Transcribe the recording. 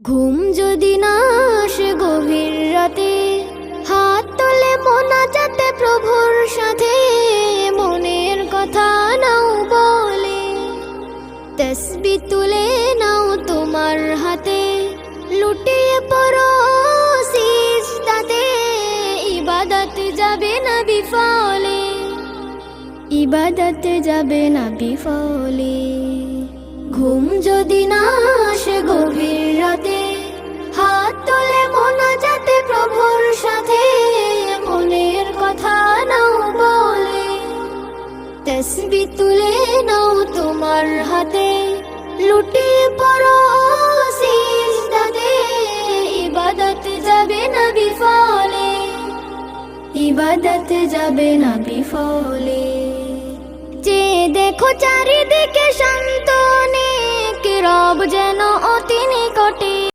ঘুম যদি না আসে গভীর রাতে, হাত তোলে মোনাজাতে প্রভুর সাথে, মনের কথা নাও বলে, তাসবিহ তুলে নাও তোমার হাতে, লুটিয়ে পড়ো সিজদাতে, ইবাদত যাবে না বিফলে, ইবাদত যাবে না বিফলে। ঘুম যদি না আসে গভীর রাতে, হাত তোলে মোনাজাতে প্রভুর সাথে, মনের কথা নাও বলে, তাসবিহ তুলে নাও তোমার হাতে, লুটিয়ে পড়ো সিজদাতে, ইবাদত যাবে না বিফলে, ইবাদত যাবে না বিফলে। যে দেখো চারিদিকে শান্ত নেক রব যেন অতি নিকটে।